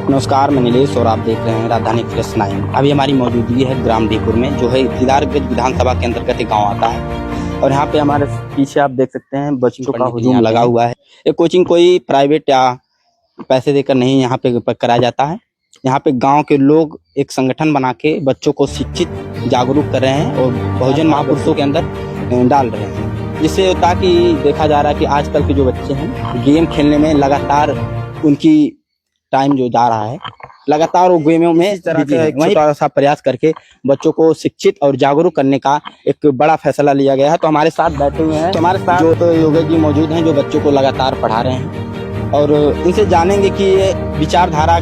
नमस्कार, मैं नीलेश और आप देख रहे हैं राजधानी एक्सप्रेस 9। अभी हमारी मौजूदगी है ग्राम डीपुर में, जो है दीदारगंज विधानसभा के अंतर्गत एक गाँव आता है। और यहाँ पे हमारे पीछे आप देख सकते हैं बच्चों का हुजूम लगा हुआ है। ये कोचिंग कोई प्राइवेट या पैसे देकर नहीं यहाँ पे कराया जाता है। यहाँ पे गांव के लोग एक संगठन बना के बच्चों को शिक्षित जागरूक कर रहे हैं और बहुजन महापुरुषों के अंदर डाल रहे हैं, जिससे ताकि देखा जा रहा है कि आजकल के जो बच्चे हैं गेम खेलने में लगातार उनकी टाइम जो जा रहा है, लगातार वो गेमों में छोटा सा प्रयास करके बच्चों को शिक्षित और जागरूक करने का एक बड़ा फैसला लिया गया है। तो हमारे साथ बैठे हुए हैं, तो हमारे साथ जो योगेश जी मौजूद हैं, जो बच्चों को लगातार पढ़ा रहे हैं और इनसे जानेंगे कि ये विचारधारा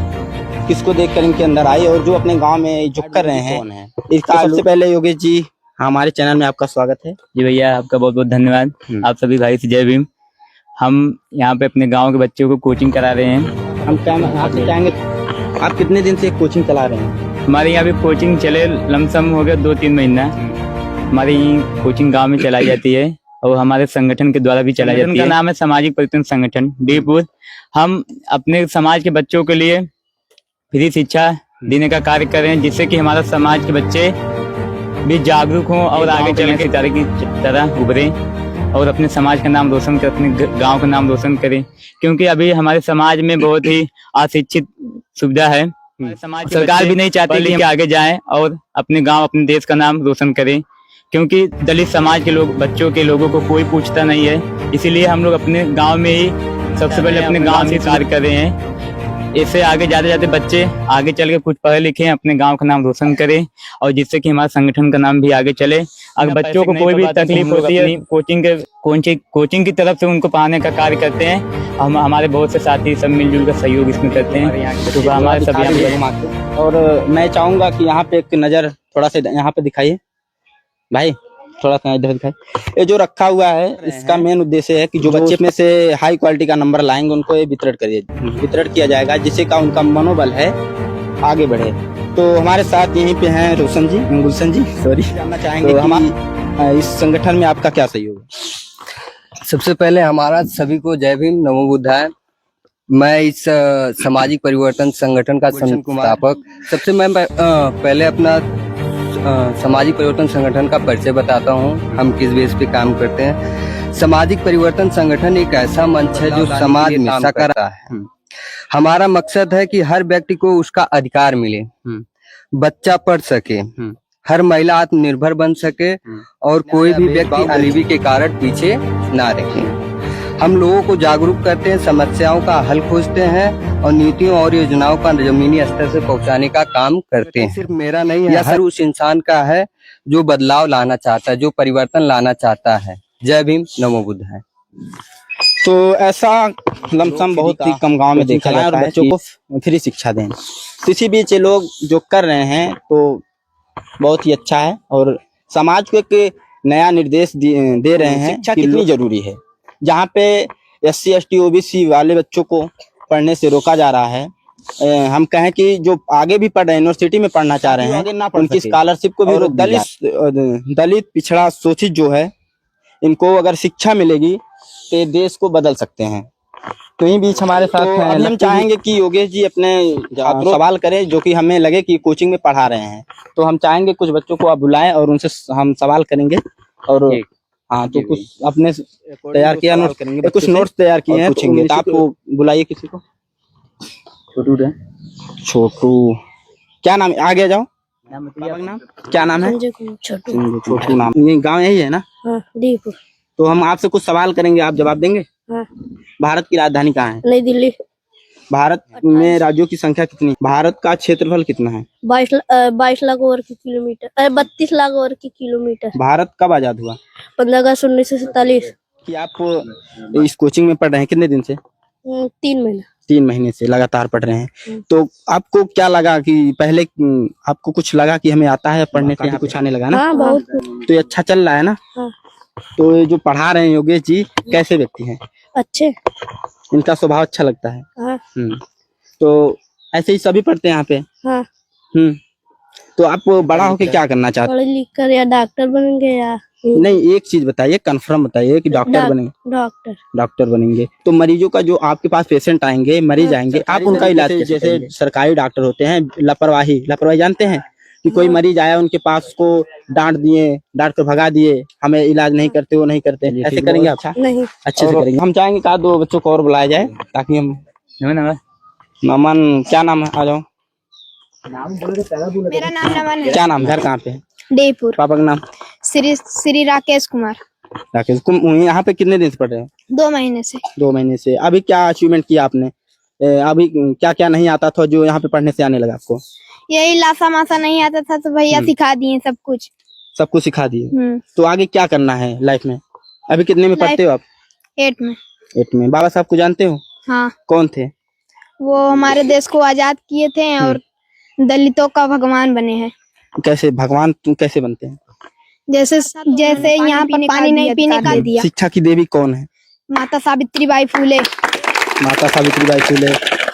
किसको देखकर इनके अंदर आई और जो अपने गांव में जो कर रहे हैं इसका। सबसे पहले योगेश जी, हमारे चैनल में आपका स्वागत है। जी भैया, आपका बहुत बहुत धन्यवाद। आप सभी भाई से जय भीम। हम यहाँ पे अपने गांव के बच्चों को कोचिंग करा रहे हैं। हम आपसे चाहेंगे, आप कितने दिन से कोचिंग चला रहे हैं? हमारे यहाँ पे कोचिंग चले लमसम हो गया 2-3 महीना। हमारी कोचिंग गांव में चलाई जाती है और हमारे संगठन के द्वारा भी चलाई जाती है। उनका नाम है सामाजिक परिवर्तन संगठन डीपुर। हम अपने समाज के बच्चों के लिए फ्री शिक्षा देने का कार्य कर रहे हैं, जिससे कि हमारा समाज के बच्चे भी जागरूक हों और आगे चलने के सितारे की तरह उभरे और अपने समाज का नाम रोशन कर, अपने गांव का नाम रोशन करें। क्योंकि अभी हमारे समाज में बहुत ही अशिक्षित सुविधा है। समाज सरकार भी नहीं चाहती कि हम आगे जाएं और अपने गांव अपने देश का नाम रोशन करें, क्योंकि दलित समाज के लोग बच्चों के लोगों को कोई पूछता नहीं है। इसीलिए हम लोग अपने गाँव में ही सबसे पहले अपने गाँव से कार्य कर रहे हैं। इससे आगे जाते जाते बच्चे आगे चल के कुछ पढ़े लिखे अपने गांव का नाम रोशन करें और जिससे कि हमारे संगठन का नाम भी आगे चले। अगर बच्चों को कोई भी तकलीफ होती है, कोचिंग की तरफ से उनको पढ़ाने का कार्य करते हैं। हम हमारे बहुत से साथी सब मिलजुल कर सहयोग इसमें करते हैं। तो हमारे सभी और मैं चाहूंगा कि यहाँ पे एक नजर थोड़ा सा यहाँ पे दिखाइए भाई, थोड़ा सा इधर दिखाइए। ये जो रखा हुआ है इसका मेन उद्देश्य है कि जो बच्चे में से हाई क्वालिटी का नंबर लाएंगे उनको ये वितरण किया जाएगा, जिससे का उनका मनोबल है आगे बढ़े। तो हमारे साथ यहीं पे हैं गुलशन जी सॉरी, जानना चाहेंगे तो हमारे इस संगठन में आपका क्या सहयोग है? सबसे पहले हमारा सभी को जय भीम, नमो बुद्धाय। मैं इस सामाजिक परिवर्तन संगठन का संस्थापक। सबसे मैं पहले अपना सामाजिक परिवर्तन संगठन का परिचय बताता हूँ, हम किस बेस पे काम करते हैं। सामाजिक परिवर्तन संगठन एक ऐसा मंच है जो समाज में सकारात्मक है। हमारा मकसद है कि हर व्यक्ति को उसका अधिकार मिले, बच्चा पढ़ सके, हर महिला आत्मनिर्भर बन सके और कोई भी व्यक्ति गरीबी के कारण पीछे ना रहे। हम लोगों को जागरूक करते हैं, समस्याओं का हल खोजते हैं और नीतियों और योजनाओं का जमीनी स्तर से पहुंचाने का काम करते हैं। सिर्फ मेरा नहीं है, हर उस इंसान का है जो बदलाव लाना चाहता है, जो परिवर्तन लाना चाहता है। जय भीम, नमो बुद्धाय। तो ऐसा लमसम बहुत ही कम गांव में देखा जाता है, बच्चों को फ्री शिक्षा दें। किसी बीच ये लोग जो कर रहे हैं तो बहुत ही अच्छा है और समाज को एक नया निर्देश दे रहे हैं। शिक्षा कितनी जरूरी है। जहाँ पे SC ST OBC वाले बच्चों को पढ़ने से रोका जा रहा है, हम कहें कि जो आगे भी पढ़ रहे हैं, यूनिवर्सिटी में पढ़ना चाह रहे हैं, उनकी स्कॉलरशिप को भी रोक दलित पिछड़ा शोषित जो है, इनको अगर शिक्षा मिलेगी तो ये देश को बदल सकते हैं। तो यही बीच हमारे साथ हैं। अभी हम चाहेंगे कि योगेश जी अपने सवाल करें, जो कि हमें लगे कि कोचिंग में पढ़ा रहे हैं। तो हम चाहेंगे कुछ बच्चों को आप बुलाएं और उनसे हम सवाल करेंगे। और हाँ, तो कुछ अपने तैयार किया नोट करेंगे, कुछ नोट्स तैयार किए हैं, पूछेंगे। तो आप बुलाइए किसी को। छोटू क्या नाम है? आगे जाओ। नाम क्या नाम है? छोटू नाम। गाँव यही है ना? दीपुर। तो हम आपसे कुछ सवाल करेंगे, आप जवाब देंगे? हाँ। भारत की राजधानी कहाँ है? नई दिल्ली। भारत में राज्यों की संख्या कितनी? भारत का क्षेत्रफल कितना है? 22 लाख वर्ग किलोमीटर, 32 लाख वर्ग किलोमीटर। भारत कब आजाद हुआ? 15 अगस्त 1947। कि आप इस कोचिंग में पढ़ रहे हैं कितने दिन से? 3 महीना। 3 महीने से लगातार पढ़ रहे हैं। तो आपको क्या लगा कि पहले आपको कुछ लगा कि हमें आता है पढ़ने से, यहाँ कुछ आने लगा ना? हाँ, बहुत। तो ये अच्छा चल रहा है ना? हाँ। तो ये जो पढ़ा रहे हैं योगेश जी, कैसे व्यक्ति हैं? अच्छे। इनका स्वभाव अच्छा लगता है। हाँ। तो ऐसे ही सभी पढ़ते हैं यहाँ पे? हाँ। तो आप बड़ा होके क्या करना चाहते पढ़ लिख कर या डॉक्टर बनेंगे या हैं? नहीं, एक चीज बताइए, कंफर्म बताइए कि डॉक्टर बनेंगे। डॉक्टर। डॉक्टर बनेंगे। तो मरीजों का जो आपके पास पेशेंट आएंगे, मरीज आएंगे, आप उनका इलाज कैसे जैसे सरकारी डॉक्टर होते हैं, लापरवाही जानते हैं कि कोई मरीज आया उनके पास, उसको डांट कर भगा दिए, हमें इलाज नहीं करते, वो नहीं करते, ऐसे करेंगे आप? नहीं। अच्छे से करेंगे। हम चाहेंगे कि 2 बच्चों को और बुलाया जाए ताकि हम। नमन, क्या नाम है? आ जाओ। मेरा नाम नमन है। क्या नाम? घर कहाँ पे है? डेपुर। पापा का नाम? श्री राकेश कुमार। राकेश। तुम यहाँ पे कितने दिन से पढ़ रहे हो? 2 महीने से। 2 महीने से। अभी क्या अचीवमेंट किया आपने? अभी क्या क्या नहीं आता था जो यहाँ पे पढ़ने से आने लगा आपको? यही लासा मासा नहीं आता था तो भैया सिखा दिए सब कुछ। सब कुछ सिखा दिए। तो आगे क्या करना है लाइफ में? अभी कितने में पढ़ते हो आप? 8 में। 8 में। बाबा साहब को जानते हो? हाँ। कौन थे? वो हमारे देश को आजाद किए थे और दलितों का भगवान बने हैं। कैसे भगवान कैसे बनते हैं? जैसे यहाँ पर पानी नहीं पीने का दिया। शिक्षा की देवी कौन है? माता सावित्रीबाई फूले। माता सावित्रीबाई फूले।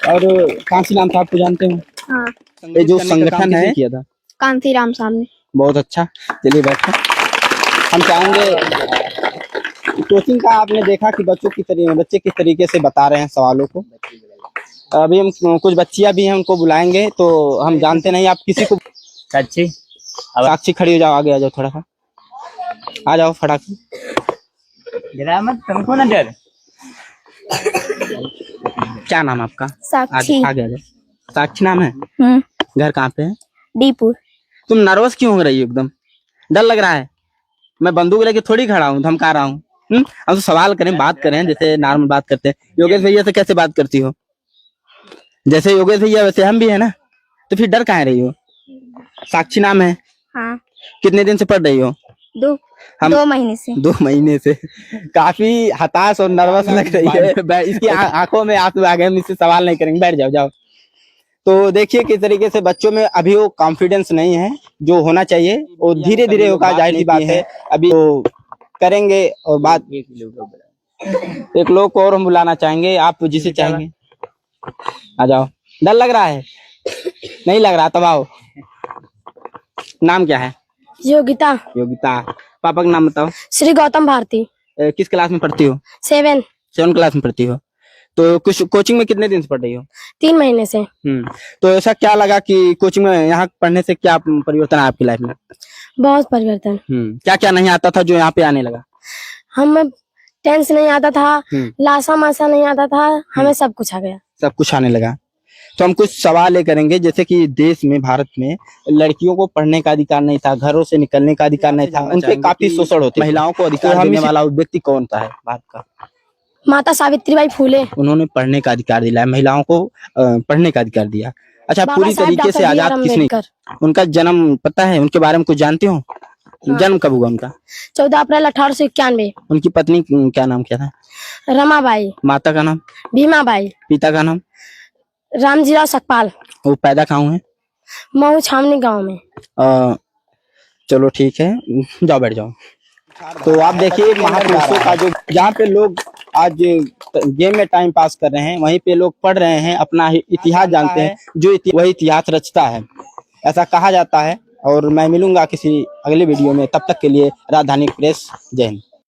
और कांसीराम साहब को जानते हो? हाँ। ये जो संगठन है किया था कांसीराम सामने। बहुत अच्छा। चलिए बैठो। हम चाहेंगे कोचिंग का, आपने देखा कि बच्चे किस तरीके से बता रहे हैं सवालों को। अभी हम कुछ बच्चियां भी हैं, उनको बुलाएंगे। तो हम जानते नहीं, आप किसी को। साक्षी खड़ी हो जाओ, आगे आ जाओ, थोड़ा सा आ जाओ फटाक से। तुमको ना डर। क्या नाम आपका? साक्षी। आगे आ जाओ। साक्षी नाम है। घर कहाँ पे है? डीपुर। तुम नर्वस क्यों हो रही हो? एकदम डर लग रहा है? मैं बंदूक लेके थोड़ी खड़ा हूँ, धमका रहा हूँ। हम तो सवाल करें, बात करें, जैसे नॉर्मल बात करते हैं। योगेश भैया से कैसे बात करती हो? जैसे योगेश भैया वैसे हम भी है ना, तो फिर डर कहाँ रही हो? साक्षी नाम है। हाँ। कितने दिन से पढ़ रही हो? 2 महीने से। 2 महीने से। काफी हताश और नर्वस लग रही है। इसकी आंखों में आंसू आ गए। हम इससे सवाल नहीं करेंगे, बैठ जाओ। तो देखिए किस तरीके से बच्चों में अभी वो कॉन्फिडेंस नहीं है जो होना चाहिए, वो धीरे धीरे होगा। जाहिर सी बात है, अभी तो करेंगे। और बात एक लोग को और हम बुलाना चाहेंगे, आप जिसे चाहेंगे आ जाओ। डर लग रहा है? नहीं लग रहा? तब आओ। नाम क्या है? योगिता। योगिता। पापा का नाम बताओ। श्री गौतम भारती। किस क्लास में पढ़ती हो? 7 क्लास में पढ़ती हो। तो कुछ कोचिंग में कितने दिन से पढ़ रही हो? 3 महीने से। तो ऐसा क्या लगा कि कोचिंग में यहाँ पढ़ने से क्या परिवर्तन है आपकी लाइफ में? बहुत परिवर्तन। क्या क्या नहीं आता था जो यहाँ पे आने लगा? हम टेंस नहीं आता था, लासा मासा नहीं आता था, हमें सब कुछ आ गया। सब कुछ आने लगा। तो हम कुछ सवाल ये करेंगे, जैसे कि देश में, भारत में लड़कियों को पढ़ने का अधिकार नहीं था, घरों से निकलने का अधिकार नहीं था, उनपे काफी शोषण होते। महिलाओं को अधिकार देने वाला व्यक्ति कौन था है भारत का? माता सावित्रीबाई फूले। उन्होंने पढ़ने का अधिकार दिलाया, महिलाओं को पढ़ने का अधिकार दिया। अच्छा, पूरी तरीके से आजाद किसने? उनका जन्म पता है? उनके बारे में कुछ जानते हो? जन्म कब हुआ उनका? 14 अप्रैल 1891। उनकी पत्नी क्या नाम क्या था? रमाबाई। माता का नाम? भीमाबाई। पिता का नाम? रामजीराव सकपाल। वो पैदा कहाँ हुए? महू छावनी गांव में। चलो ठीक है, जाओ बैठ जाओ। तो आप देखिए महापुरुषों का जो, जहाँ पे लोग आज गेम में टाइम पास कर रहे हैं, वहीं पे लोग पढ़ रहे हैं, अपना इतिहास जानते हैं। जो वही इतिहास रचता है, ऐसा कहा जाता है। और मैं मिलूंगा किसी अगले वीडियो में, तब तक के लिए राजधानी एक्सप्रेस। जय हिंद।